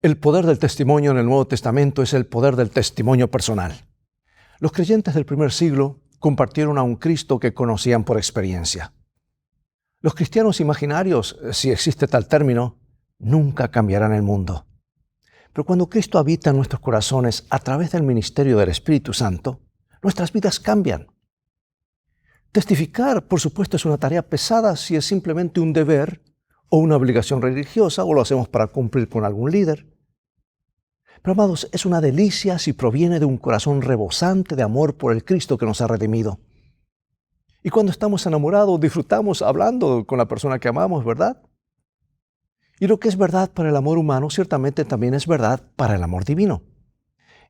El poder del testimonio en el Nuevo Testamento es el poder del testimonio personal. Los creyentes del primer siglo compartieron a un Cristo que conocían por experiencia. Los cristianos imaginarios, si existe tal término, nunca cambiarán el mundo. Pero cuando Cristo habita en nuestros corazones a través del ministerio del Espíritu Santo, nuestras vidas cambian. Testificar, por supuesto, es una tarea pesada si es simplemente un deber o una obligación religiosa o lo hacemos para cumplir con algún líder. Pero, amados, es una delicia si proviene de un corazón rebosante de amor por el Cristo que nos ha redimido. Y cuando estamos enamorados, disfrutamos hablando con la persona que amamos, ¿verdad? Y lo que es verdad para el amor humano, ciertamente también es verdad para el amor divino.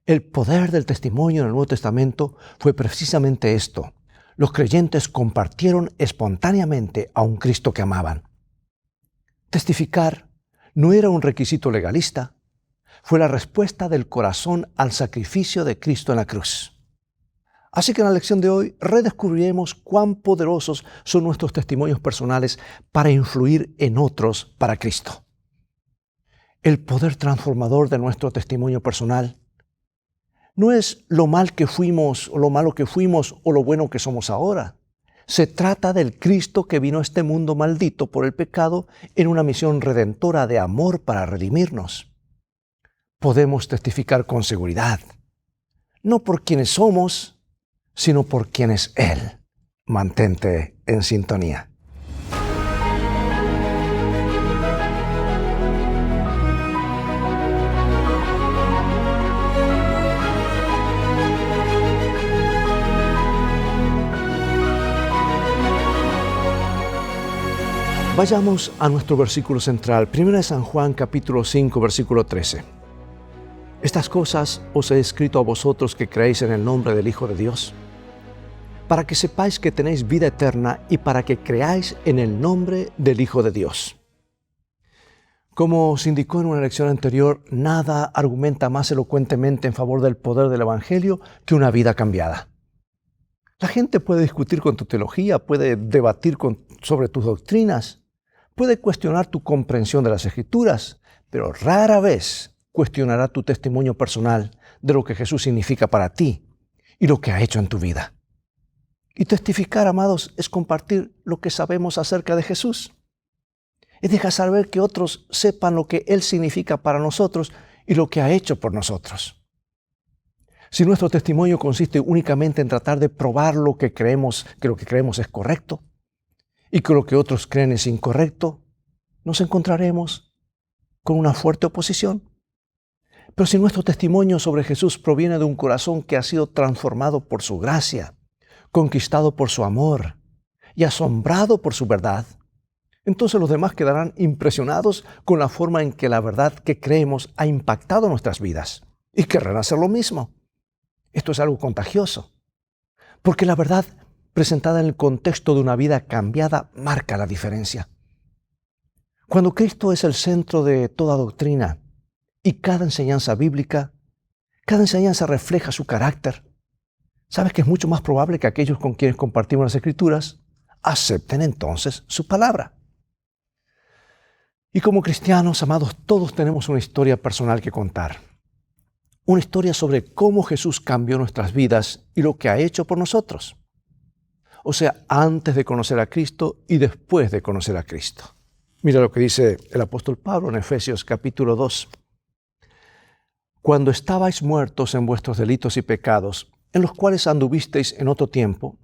El poder del testimonio en el Nuevo Testamento fue precisamente esto. Los creyentes compartieron espontáneamente a un Cristo que amaban. Testificar no era un requisito legalista, fue la respuesta del corazón al sacrificio de Cristo en la cruz. Así que en la lección de hoy redescubriremos cuán poderosos son nuestros testimonios personales para influir en otros para Cristo. El poder transformador de nuestro testimonio personal no es lo mal que fuimos o lo malo que fuimos o lo bueno que somos ahora. Se trata del Cristo que vino a este mundo maldito por el pecado en una misión redentora de amor para redimirnos. Podemos testificar con seguridad, no por quienes somos, sino por quien es Él. Mantente en sintonía. Vayamos a nuestro versículo central, 1 San Juan capítulo 5, versículo 13. Estas cosas os he escrito a vosotros que creéis en el nombre del Hijo de Dios, para que sepáis que tenéis vida eterna y para que creáis en el nombre del Hijo de Dios. Como se indicó en una lección anterior, nada argumenta más elocuentemente en favor del poder del Evangelio que una vida cambiada. La gente puede discutir con tu teología, puede debatir sobre tus doctrinas, puede cuestionar tu comprensión de las Escrituras, pero rara vez cuestionará tu testimonio personal de lo que Jesús significa para ti y lo que ha hecho en tu vida. Y testificar, amados, es compartir lo que sabemos acerca de Jesús. Es dejar saber que otros sepan lo que Él significa para nosotros y lo que ha hecho por nosotros. Si nuestro testimonio consiste únicamente en tratar de probar que lo que creemos es correcto y que lo que otros creen es incorrecto, nos encontraremos con una fuerte oposición. Pero si nuestro testimonio sobre Jesús proviene de un corazón que ha sido transformado por su gracia, conquistado por su amor y asombrado por su verdad, entonces los demás quedarán impresionados con la forma en que la verdad que creemos ha impactado nuestras vidas y querrán hacer lo mismo. Esto es algo contagioso, porque la verdad presentada en el contexto de una vida cambiada marca la diferencia. Cuando Cristo es el centro de toda doctrina y cada enseñanza bíblica, cada enseñanza refleja su carácter, ¿sabes que es mucho más probable que aquellos con quienes compartimos las Escrituras acepten entonces su palabra? Y como cristianos, amados, todos tenemos una historia personal que contar. Una historia sobre cómo Jesús cambió nuestras vidas y lo que ha hecho por nosotros. O sea, antes de conocer a Cristo y después de conocer a Cristo. Mira lo que dice el apóstol Pablo en Efesios capítulo 2. Cuando estabais muertos en vuestros delitos y pecados, en los cuales anduvisteis en otro tiempo,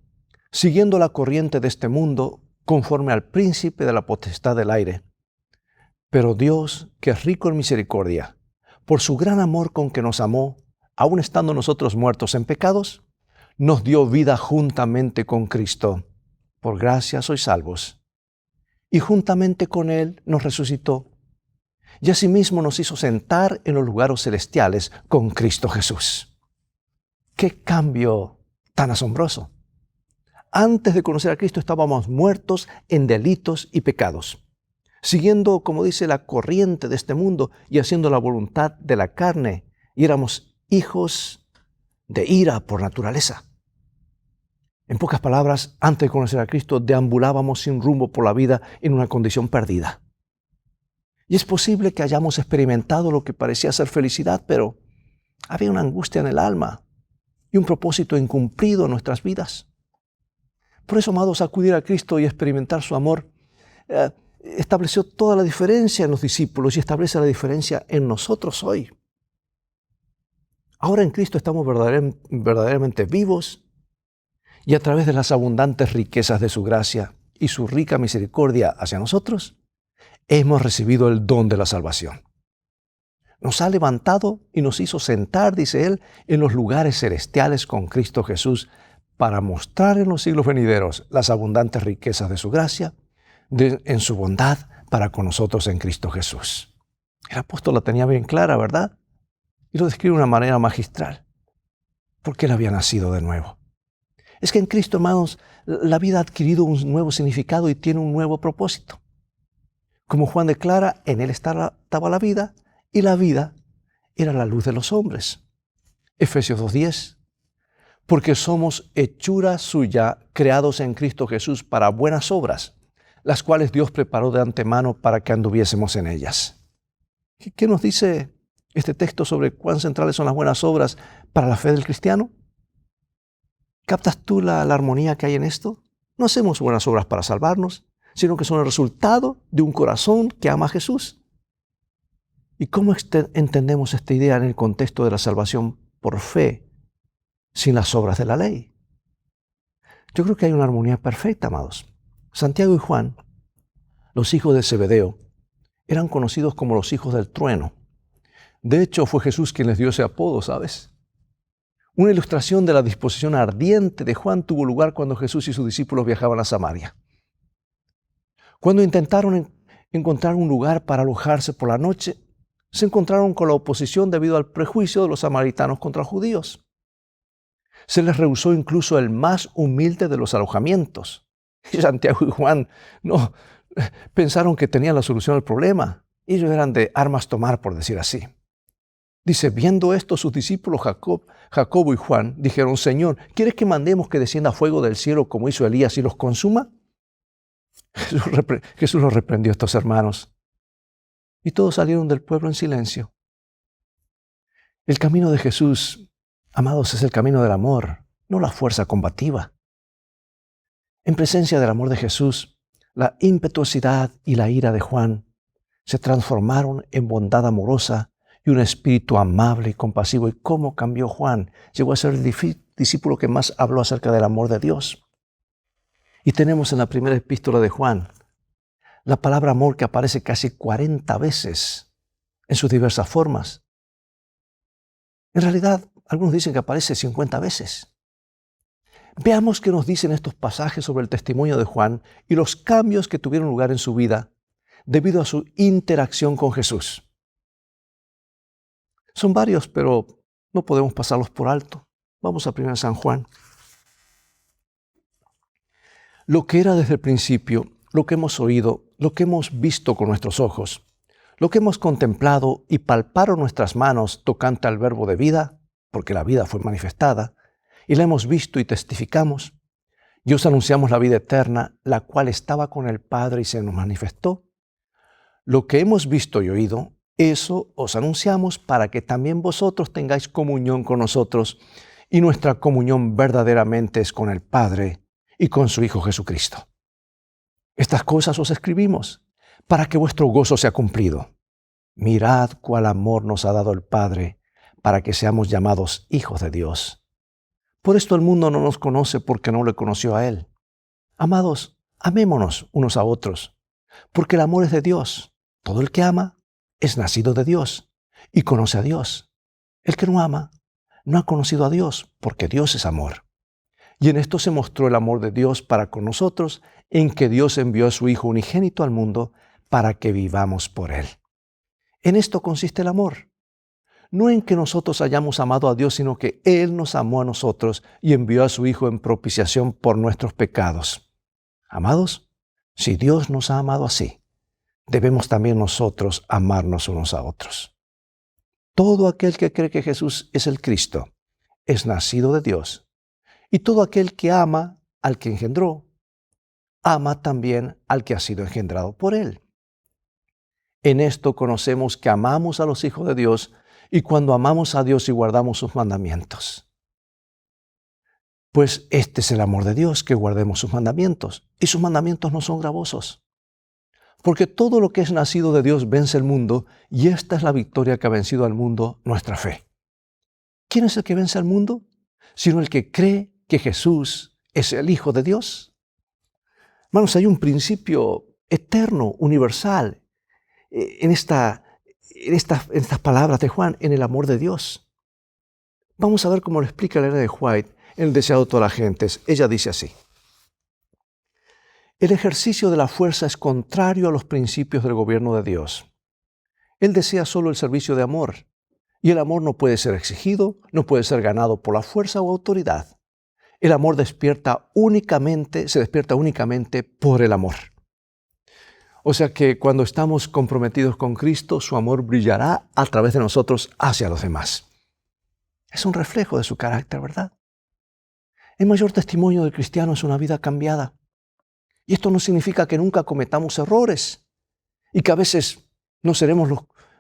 siguiendo la corriente de este mundo, conforme al príncipe de la potestad del aire. Pero Dios, que es rico en misericordia, por su gran amor con que nos amó, aun estando nosotros muertos en pecados, nos dio vida juntamente con Cristo. Por gracia sois salvos. Y juntamente con Él nos resucitó. Y asimismo nos hizo sentar en los lugares celestiales con Cristo Jesús. ¡Qué cambio tan asombroso! Antes de conocer a Cristo estábamos muertos en delitos y pecados, siguiendo, como dice, la corriente de este mundo y haciendo la voluntad de la carne, y éramos hijos de ira por naturaleza. En pocas palabras, antes de conocer a Cristo, deambulábamos sin rumbo por la vida en una condición perdida. Y es posible que hayamos experimentado lo que parecía ser felicidad, pero había una angustia en el alma y un propósito incumplido en nuestras vidas. Por eso, amados, acudir a Cristo y experimentar su amor estableció toda la diferencia en los discípulos y establece la diferencia en nosotros hoy. Ahora en Cristo estamos verdaderamente vivos y a través de las abundantes riquezas de su gracia y su rica misericordia hacia nosotros, hemos recibido el don de la salvación. Nos ha levantado y nos hizo sentar, dice Él, en los lugares celestiales con Cristo Jesús para mostrar en los siglos venideros las abundantes riquezas de su gracia, en su bondad para con nosotros en Cristo Jesús. El apóstol la tenía bien clara, ¿verdad? Y lo describe de una manera magistral, porque Él había nacido de nuevo. Es que en Cristo, hermanos, la vida ha adquirido un nuevo significado y tiene un nuevo propósito. Como Juan declara, en Él estaba la vida, y la vida era la luz de los hombres. Efesios 2:10. Porque somos hechura suya, creados en Cristo Jesús para buenas obras, las cuales Dios preparó de antemano para que anduviésemos en ellas. ¿Qué nos dice este texto sobre cuán centrales son las buenas obras para la fe del cristiano? ¿Captas tú la armonía que hay en esto? No hacemos buenas obras para salvarnos, sino que son el resultado de un corazón que ama a Jesús. ¿Y cómo entendemos esta idea en el contexto de la salvación por fe, sin las obras de la ley? Yo creo que hay una armonía perfecta, amados. Santiago y Juan, los hijos de Zebedeo, eran conocidos como los hijos del trueno. De hecho, fue Jesús quien les dio ese apodo, ¿sabes? Una ilustración de la disposición ardiente de Juan tuvo lugar cuando Jesús y sus discípulos viajaban a Samaria. Cuando intentaron encontrar un lugar para alojarse por la noche, se encontraron con la oposición debido al prejuicio de los samaritanos contra los judíos. Se les rehusó incluso el más humilde de los alojamientos. Y Santiago y Juan no pensaron que tenían la solución al problema. Ellos eran de armas tomar, por decir así. Dice, viendo esto, sus discípulos Jacobo y Juan dijeron, Señor, ¿quieres que mandemos que descienda fuego del cielo como hizo Elías y los consuma? Jesús los reprendió a estos hermanos. Y todos salieron del pueblo en silencio. El camino de Jesús, amados, es el camino del amor, no la fuerza combativa. En presencia del amor de Jesús, la impetuosidad y la ira de Juan se transformaron en bondad amorosa y un espíritu amable y compasivo. ¿Y cómo cambió Juan? Llegó a ser el discípulo que más habló acerca del amor de Dios. Y tenemos en la primera epístola de Juan la palabra amor que aparece casi 40 veces en sus diversas formas. En realidad, algunos dicen que aparece 50 veces. Veamos qué nos dicen estos pasajes sobre el testimonio de Juan y los cambios que tuvieron lugar en su vida debido a su interacción con Jesús. Son varios, pero no podemos pasarlos por alto. Vamos a 1 San Juan. Lo que era desde el principio, lo que hemos oído, lo que hemos visto con nuestros ojos, lo que hemos contemplado y palparon nuestras manos tocante al verbo de vida, porque la vida fue manifestada, y la hemos visto y testificamos, y os anunciamos la vida eterna, la cual estaba con el Padre y se nos manifestó. Lo que hemos visto y oído, eso os anunciamos para que también vosotros tengáis comunión con nosotros, y nuestra comunión verdaderamente es con el Padre y con su Hijo Jesucristo. Estas cosas os escribimos para que vuestro gozo sea cumplido. Mirad cuál amor nos ha dado el Padre para que seamos llamados hijos de Dios. Por esto el mundo no nos conoce porque no le conoció a Él. Amados, amémonos unos a otros, porque el amor es de Dios. Todo el que ama es nacido de Dios y conoce a Dios. El que no ama no ha conocido a Dios, porque Dios es amor. Y en esto se mostró el amor de Dios para con nosotros, en que Dios envió a su Hijo unigénito al mundo para que vivamos por Él. En esto consiste el amor. No en que nosotros hayamos amado a Dios, sino que Él nos amó a nosotros y envió a su Hijo en propiciación por nuestros pecados. Amados, si Dios nos ha amado así, debemos también nosotros amarnos unos a otros. Todo aquel que cree que Jesús es el Cristo es nacido de Dios. Y todo aquel que ama al que engendró, ama también al que ha sido engendrado por Él. En esto conocemos que amamos a los hijos de Dios y cuando amamos a Dios y guardamos sus mandamientos. Pues este es el amor de Dios, que guardemos sus mandamientos. Y sus mandamientos no son gravosos. Porque todo lo que es nacido de Dios vence el mundo, y esta es la victoria que ha vencido al mundo, nuestra fe. ¿Quién es el que vence al mundo? Sino el que cree que Jesús es el Hijo de Dios. Hermanos, hay un principio eterno, universal, en estas palabras de Juan, en el amor de Dios. Vamos a ver cómo lo explica Elena de White en El deseado de todas las gentes. Ella dice así: el ejercicio de la fuerza es contrario a los principios del gobierno de Dios. Él desea solo el servicio de amor, y el amor no puede ser exigido, no puede ser ganado por la fuerza o autoridad. El amor se despierta únicamente por el amor. O sea que cuando estamos comprometidos con Cristo, su amor brillará a través de nosotros hacia los demás. Es un reflejo de su carácter, ¿verdad? El mayor testimonio del cristiano es una vida cambiada. Y esto no significa que nunca cometamos errores y que a veces no seremos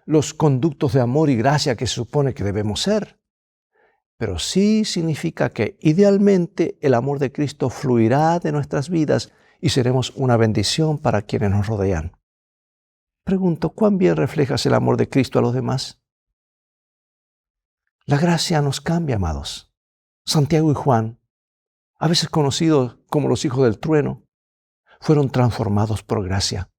los conductos de amor y gracia que se supone que debemos ser. Pero sí significa que idealmente el amor de Cristo fluirá de nuestras vidas y seremos una bendición para quienes nos rodean. Pregunto, ¿cuán bien reflejas el amor de Cristo a los demás? La gracia nos cambia, amados. Santiago y Juan, a veces conocidos como los hijos del trueno, fueron transformados por gracia.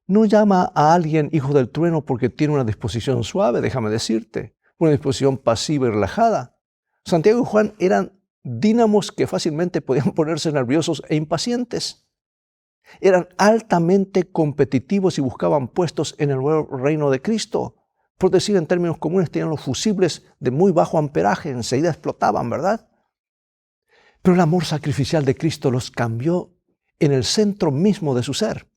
No llama a alguien hijo del trueno porque tiene una disposición suave, déjame decirte, una disposición pasiva y relajada. Santiago y Juan eran dínamos que fácilmente podían ponerse nerviosos e impacientes. Eran altamente competitivos y buscaban puestos en el reino de Cristo. Por decir en términos comunes, tenían los fusibles de muy bajo amperaje, enseguida explotaban, ¿verdad? Pero el amor sacrificial de Cristo los cambió en el centro mismo de su ser.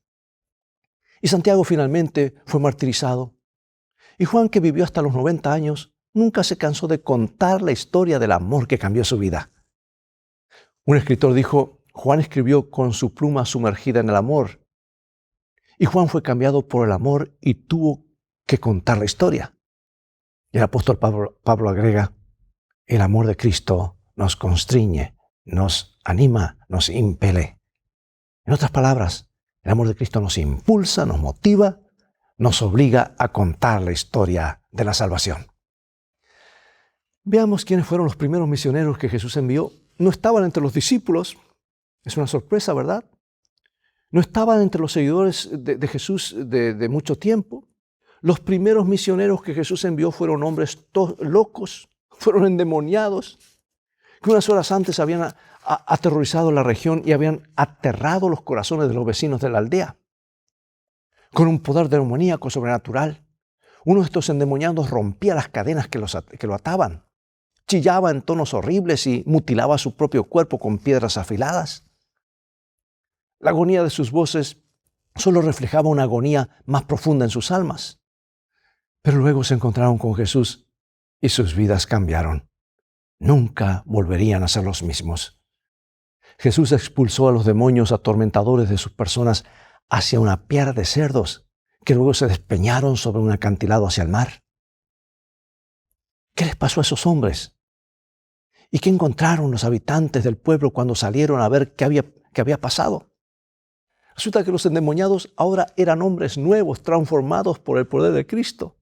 Y Santiago finalmente fue martirizado. Y Juan, que vivió hasta los 90 años, nunca se cansó de contar la historia del amor que cambió su vida. Un escritor dijo: Juan escribió con su pluma sumergida en el amor. Y Juan fue cambiado por el amor y tuvo que contar la historia. Y el apóstol Pablo agrega: el amor de Cristo nos constriñe, nos anima, nos impele. En otras palabras, el amor de Cristo nos impulsa, nos motiva, nos obliga a contar la historia de la salvación. Veamos quiénes fueron los primeros misioneros que Jesús envió. No estaban entre los discípulos. Es una sorpresa, ¿verdad? No estaban entre los seguidores de Jesús de mucho tiempo. Los primeros misioneros que Jesús envió fueron hombres locos, fueron endemoniados, que unas horas antes habían aterrorizado la región y habían aterrado los corazones de los vecinos de la aldea. Con un poder demoníaco sobrenatural, uno de estos endemoniados rompía las cadenas que lo ataban, chillaba en tonos horribles y mutilaba su propio cuerpo con piedras afiladas. La agonía de sus voces solo reflejaba una agonía más profunda en sus almas. Pero luego se encontraron con Jesús y sus vidas cambiaron. Nunca volverían a ser los mismos. Jesús expulsó a los demonios atormentadores de sus personas hacia una piara de cerdos que luego se despeñaron sobre un acantilado hacia el mar. ¿Qué les pasó a esos hombres? ¿Y qué encontraron los habitantes del pueblo cuando salieron a ver qué había pasado? Resulta que los endemoniados ahora eran hombres nuevos, transformados por el poder de Cristo.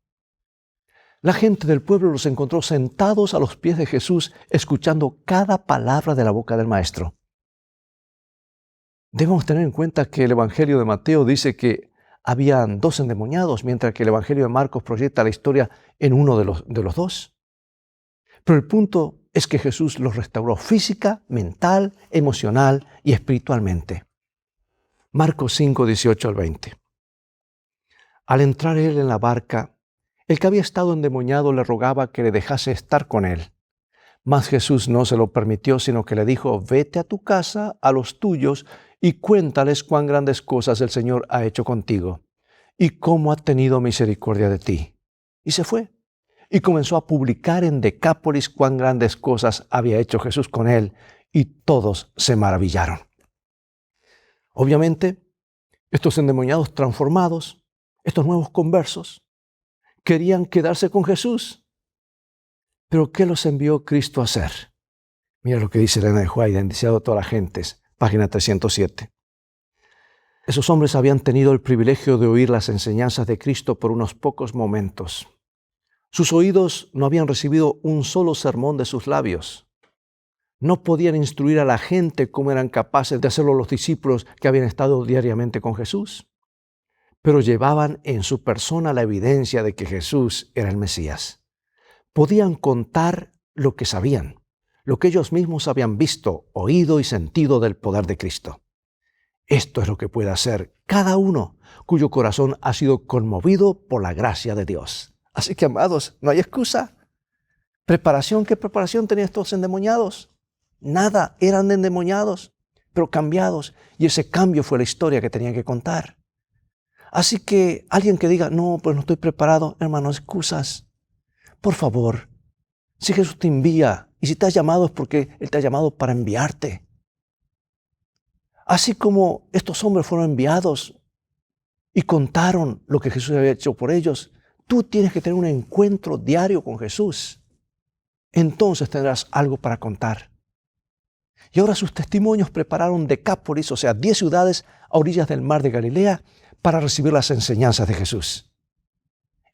La gente del pueblo los encontró sentados a los pies de Jesús, escuchando cada palabra de la boca del Maestro. Debemos tener en cuenta que el Evangelio de Mateo dice que habían 2 endemoniados, mientras que el Evangelio de Marcos proyecta la historia en uno de los 2. Pero el punto es que Jesús los restauró física, mental, emocional y espiritualmente. Marcos 5, 18 al 20. Al entrar él en la barca, el que había estado endemoniado le rogaba que le dejase estar con él. Mas Jesús no se lo permitió, sino que le dijo: vete a tu casa, a los tuyos, y cuéntales cuán grandes cosas el Señor ha hecho contigo, y cómo ha tenido misericordia de ti. Y se fue, y comenzó a publicar en Decápolis cuán grandes cosas había hecho Jesús con él, y todos se maravillaron. Obviamente, estos endemoniados transformados Estos nuevos conversos querían quedarse con Jesús. Pero ¿qué los envió Cristo a hacer? Mira lo que dice Elena de White, en Deseado a todas las gentes, página 307. Esos hombres habían tenido el privilegio de oír las enseñanzas de Cristo por unos pocos momentos. Sus oídos no habían recibido un solo sermón de sus labios. No podían instruir a la gente como eran capaces de hacerlo los discípulos que habían estado diariamente con Jesús. Pero llevaban en su persona la evidencia de que Jesús era el Mesías. Podían contar lo que sabían, lo que ellos mismos habían visto, oído y sentido del poder de Cristo. Esto es lo que puede hacer cada uno cuyo corazón ha sido conmovido por la gracia de Dios. Así que, amados, no hay excusa. ¿Preparación? ¿Qué preparación tenían estos endemoniados? Nada, eran endemoniados, pero cambiados. Y ese cambio fue la historia que tenían que contar. Así que alguien que diga, no, pues no estoy preparado, hermano, excusas. Por favor, si Jesús te envía y si te has llamado es porque Él te ha llamado para enviarte. Así como estos hombres fueron enviados y contaron lo que Jesús había hecho por ellos, tú tienes que tener un encuentro diario con Jesús. Entonces tendrás algo para contar. Y ahora sus testimonios prepararon Decápolis, o sea, 10 ciudades a orillas del mar de Galilea, para recibir las enseñanzas de Jesús.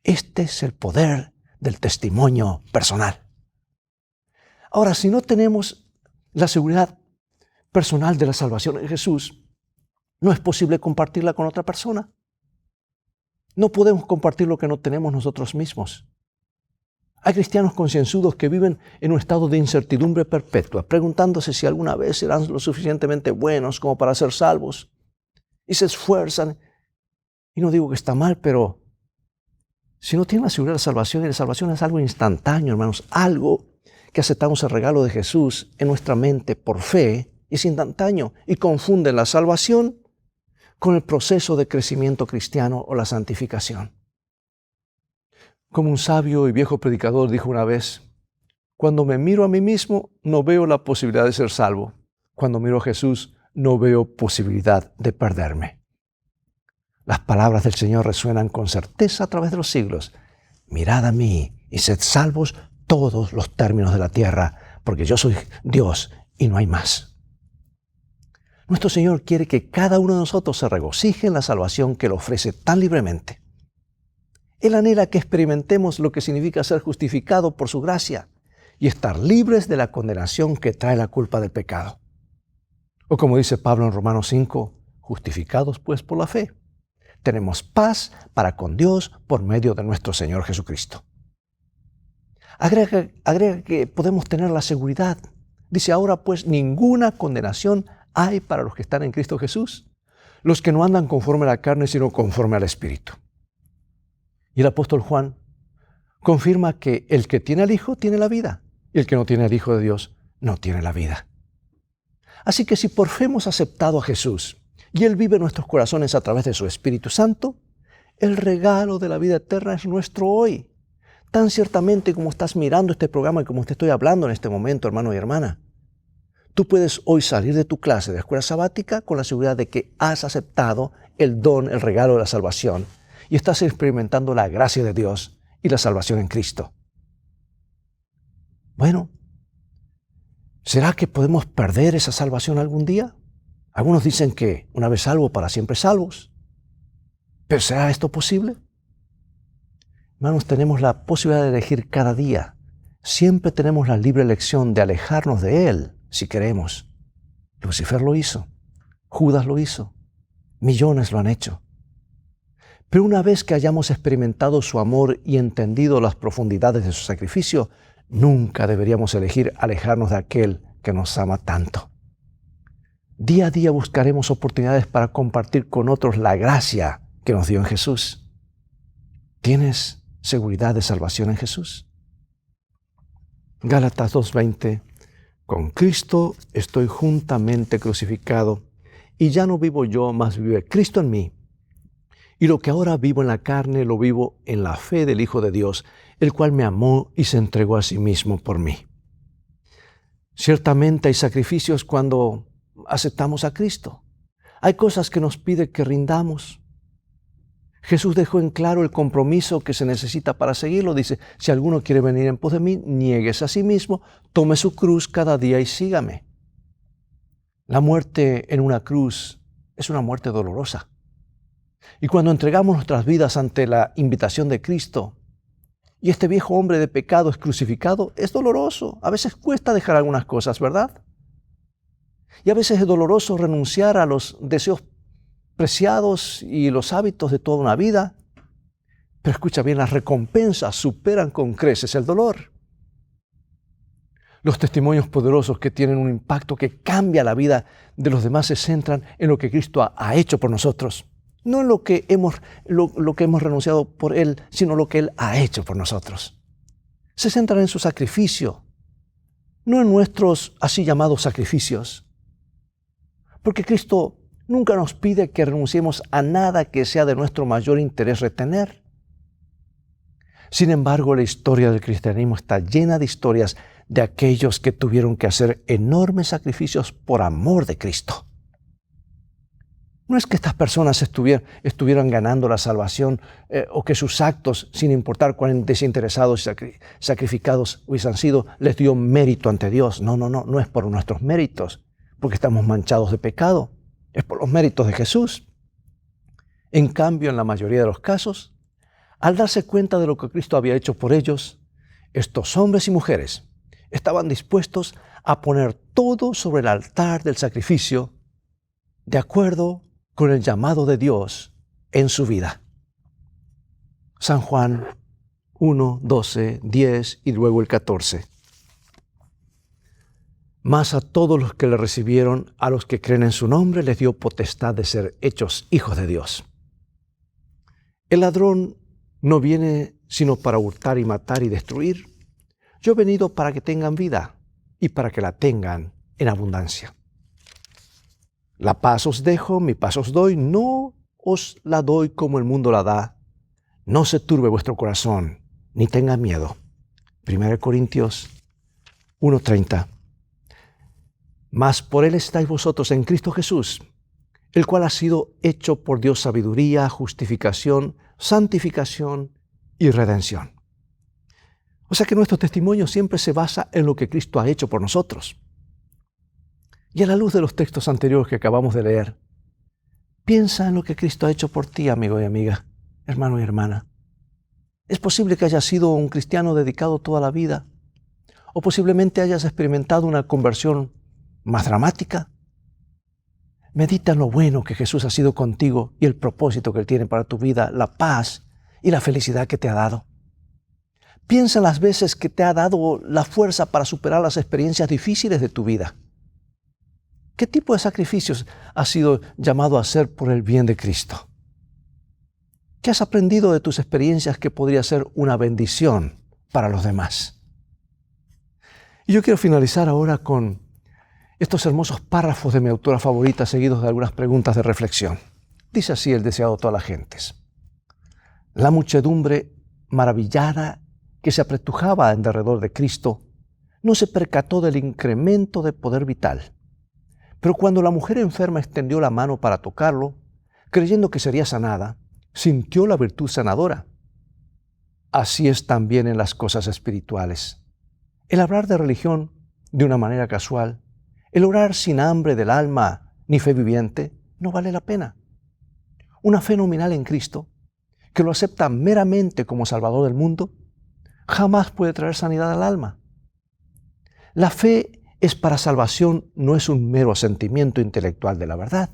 Este es el poder del testimonio personal. Ahora, si no tenemos la seguridad personal de la salvación en Jesús, no es posible compartirla con otra persona. No podemos compartir lo que no tenemos nosotros mismos. Hay cristianos concienzudos que viven en un estado de incertidumbre perpetua, preguntándose si alguna vez serán lo suficientemente buenos como para ser salvos. Y se esfuerzan. Y no digo que está mal, pero si no tienen la seguridad de la salvación, y la salvación es algo instantáneo, hermanos, algo que aceptamos el regalo de Jesús en nuestra mente por fe, es instantáneo y confunden la salvación con el proceso de crecimiento cristiano o la santificación. Como un sabio y viejo predicador dijo una vez, cuando me miro a mí mismo no veo la posibilidad de ser salvo. Cuando miro a Jesús no veo posibilidad de perderme. Las palabras del Señor resuenan con certeza a través de los siglos. Mirad a mí y sed salvos todos los términos de la tierra, porque yo soy Dios y no hay más. Nuestro Señor quiere que cada uno de nosotros se regocije en la salvación que Él ofrece tan libremente. Él anhela que experimentemos lo que significa ser justificado por su gracia y estar libres de la condenación que trae la culpa del pecado. O como dice Pablo en Romanos 5, justificados pues por la fe, tenemos paz para con Dios por medio de nuestro Señor Jesucristo. Agrega que podemos tener la seguridad. Dice ahora pues ninguna condenación hay para los que están en Cristo Jesús, los que no andan conforme a la carne, sino conforme al Espíritu. Y el apóstol Juan confirma que el que tiene al Hijo tiene la vida, y el que no tiene al Hijo de Dios no tiene la vida. Así que si por fe hemos aceptado a Jesús, y Él vive en nuestros corazones a través de su Espíritu Santo, el regalo de la vida eterna es nuestro hoy. Tan ciertamente como estás mirando este programa y como te estoy hablando en este momento, hermano y hermana. Tú puedes hoy salir de tu clase de escuela sabática con la seguridad de que has aceptado el don, el regalo de la salvación y estás experimentando la gracia de Dios y la salvación en Cristo. Bueno, ¿será que podemos perder esa salvación algún día? Algunos dicen que una vez salvo, para siempre salvos. ¿Pero será esto posible? Hermanos, tenemos la posibilidad de elegir cada día. Siempre tenemos la libre elección de alejarnos de Él, si queremos. Lucifer lo hizo, Judas lo hizo, millones lo han hecho. Pero una vez que hayamos experimentado su amor y entendido las profundidades de su sacrificio, nunca deberíamos elegir alejarnos de aquel que nos ama tanto. Día a día buscaremos oportunidades para compartir con otros la gracia que nos dio en Jesús. ¿Tienes seguridad de salvación en Jesús? Gálatas 2:20. Con Cristo estoy juntamente crucificado, y ya no vivo yo, mas vive Cristo en mí. Y lo que ahora vivo en la carne, lo vivo en la fe del Hijo de Dios, el cual me amó y se entregó a sí mismo por mí. Ciertamente hay sacrificios cuando aceptamos a Cristo. Hay cosas que nos pide que rindamos. Jesús dejó en claro el compromiso que se necesita para seguirlo. Dice, si alguno quiere venir en pos de mí, niéguese a sí mismo, tome su cruz cada día y sígame. La muerte en una cruz es una muerte dolorosa. Y cuando entregamos nuestras vidas ante la invitación de Cristo, y este viejo hombre de pecado es crucificado, es doloroso. A veces cuesta dejar algunas cosas, ¿verdad? Y a veces es doloroso renunciar a los deseos preciados y los hábitos de toda una vida. Pero escucha bien, las recompensas superan con creces el dolor. Los testimonios poderosos que tienen un impacto que cambia la vida de los demás se centran en lo que Cristo ha hecho por nosotros. No en lo que hemos renunciado por Él, sino lo que Él ha hecho por nosotros. Se centran en su sacrificio, no en nuestros así llamados sacrificios. Porque Cristo nunca nos pide que renunciemos a nada que sea de nuestro mayor interés retener. Sin embargo, la historia del cristianismo está llena de historias de aquellos que tuvieron que hacer enormes sacrificios por amor de Cristo. No es que estas personas estuvieran ganando la salvación o que sus actos, sin importar cuán desinteresados y sacrificados hubiesen sido, les dio mérito ante Dios. No es por nuestros méritos, porque estamos manchados de pecado. Es por los méritos de Jesús. En cambio, en la mayoría de los casos, al darse cuenta de lo que Cristo había hecho por ellos, estos hombres y mujeres estaban dispuestos a poner todo sobre el altar del sacrificio de acuerdo con el llamado de Dios en su vida. San Juan 1, 12, 10 y luego el 14. Mas a todos los que le recibieron, a los que creen en su nombre, les dio potestad de ser hechos hijos de Dios. El ladrón no viene sino para hurtar y matar y destruir. Yo he venido para que tengan vida y para que la tengan en abundancia. La paz os dejo, mi paz os doy, no os la doy como el mundo la da. No se turbe vuestro corazón, ni tenga miedo. 1 Corintios 1:30. Mas por Él estáis vosotros en Cristo Jesús, el cual ha sido hecho por Dios sabiduría, justificación, santificación y redención. O sea que nuestro testimonio siempre se basa en lo que Cristo ha hecho por nosotros. Y a la luz de los textos anteriores que acabamos de leer, piensa en lo que Cristo ha hecho por ti, amigo y amiga, hermano y hermana. Es posible que hayas sido un cristiano dedicado toda la vida, o posiblemente hayas experimentado una conversión más dramática. Medita en lo bueno que Jesús ha sido contigo y el propósito que Él tiene para tu vida, la paz y la felicidad que te ha dado. Piensa en las veces que te ha dado la fuerza para superar las experiencias difíciles de tu vida. ¿Qué tipo de sacrificios has sido llamado a hacer por el bien de Cristo? ¿Qué has aprendido de tus experiencias que podría ser una bendición para los demás? Y yo quiero finalizar ahora con estos hermosos párrafos de mi autora favorita, seguidos de algunas preguntas de reflexión. Dice así el deseado de todas las gentes. La muchedumbre maravillada que se apretujaba en derredor de Cristo no se percató del incremento de poder vital. Pero cuando la mujer enferma extendió la mano para tocarlo, creyendo que sería sanada, sintió la virtud sanadora. Así es también en las cosas espirituales. El hablar de religión de una manera casual, el orar sin hambre del alma ni fe viviente, no vale la pena. Una fe nominal en Cristo, que lo acepta meramente como Salvador del mundo, jamás puede traer sanidad al alma. La fe es para salvación, no es un mero asentimiento intelectual de la verdad.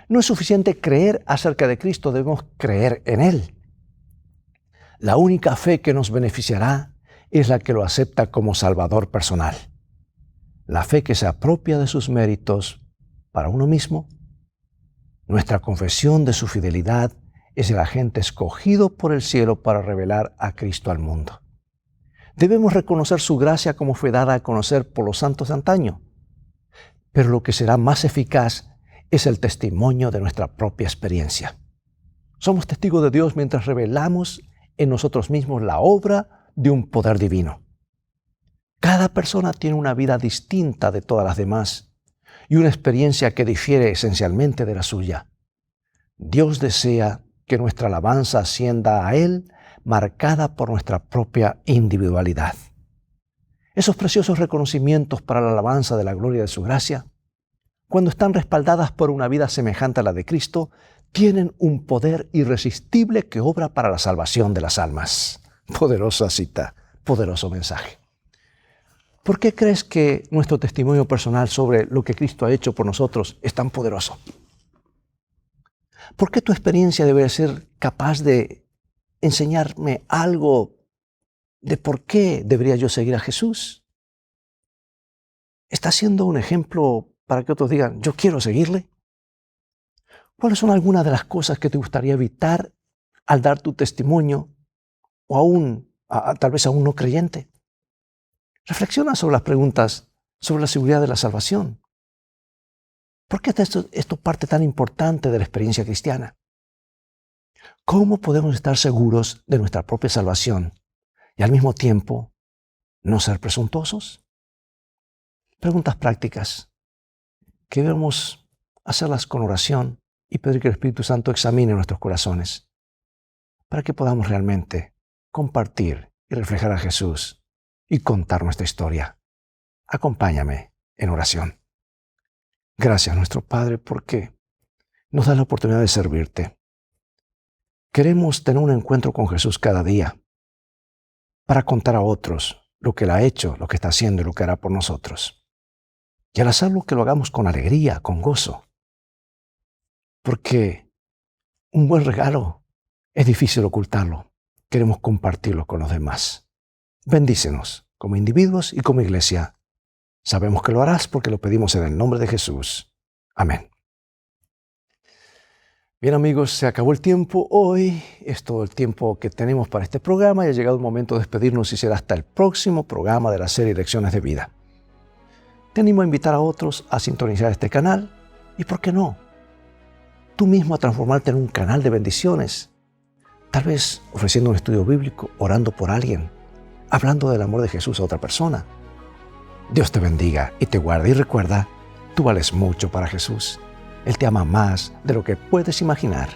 No es suficiente creer acerca de Cristo, debemos creer en Él. La única fe que nos beneficiará es la que lo acepta como Salvador personal. La fe que se apropia de sus méritos para uno mismo. Nuestra confesión de su fidelidad es el agente escogido por el cielo para revelar a Cristo al mundo. Debemos reconocer su gracia como fue dada a conocer por los santos de antaño. Pero lo que será más eficaz es el testimonio de nuestra propia experiencia. Somos testigos de Dios mientras revelamos en nosotros mismos la obra de un poder divino. Cada persona tiene una vida distinta de todas las demás y una experiencia que difiere esencialmente de la suya. Dios desea que nuestra alabanza ascienda a Él, marcada por nuestra propia individualidad. Esos preciosos reconocimientos para la alabanza de la gloria de su gracia, cuando están respaldadas por una vida semejante a la de Cristo, tienen un poder irresistible que obra para la salvación de las almas. Poderosa cita, poderoso mensaje. ¿Por qué crees que nuestro testimonio personal sobre lo que Cristo ha hecho por nosotros es tan poderoso? ¿Por qué tu experiencia debe ser capaz de enseñarme algo de por qué debería yo seguir a Jesús? ¿Está siendo un ejemplo para que otros digan, yo quiero seguirle? ¿Cuáles son algunas de las cosas que te gustaría evitar al dar tu testimonio o aún, tal vez a un no creyente? Reflexiona sobre las preguntas sobre la seguridad de la salvación. ¿Por qué esto parte tan importante de la experiencia cristiana? ¿Cómo podemos estar seguros de nuestra propia salvación y al mismo tiempo no ser presuntuosos? Preguntas prácticas que debemos hacerlas con oración y pedir que el Espíritu Santo examine nuestros corazones para que podamos realmente compartir y reflejar a Jesús y contar nuestra historia. Acompáñame en oración. Gracias, nuestro Padre, porque nos das la oportunidad de servirte. Queremos tener un encuentro con Jesús cada día para contar a otros lo que Él ha hecho, lo que está haciendo y lo que hará por nosotros. Y al hacerlo, que lo hagamos con alegría, con gozo. Porque un buen regalo es difícil ocultarlo. Queremos compartirlo con los demás. Bendícenos como individuos y como iglesia. Sabemos que lo harás porque lo pedimos en el nombre de Jesús. Amén. Bien amigos, se acabó el tiempo hoy. Es todo el tiempo que tenemos para este programa y ha llegado el momento de despedirnos y será hasta el próximo programa de la serie Lecciones de Vida. Te animo a invitar a otros a sintonizar este canal y, ¿por qué no?, tú mismo a transformarte en un canal de bendiciones. Tal vez ofreciendo un estudio bíblico, orando por alguien, hablando del amor de Jesús a otra persona. Dios te bendiga y te guarde y recuerda, tú vales mucho para Jesús. Él te ama más de lo que puedes imaginar.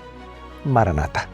Maranata.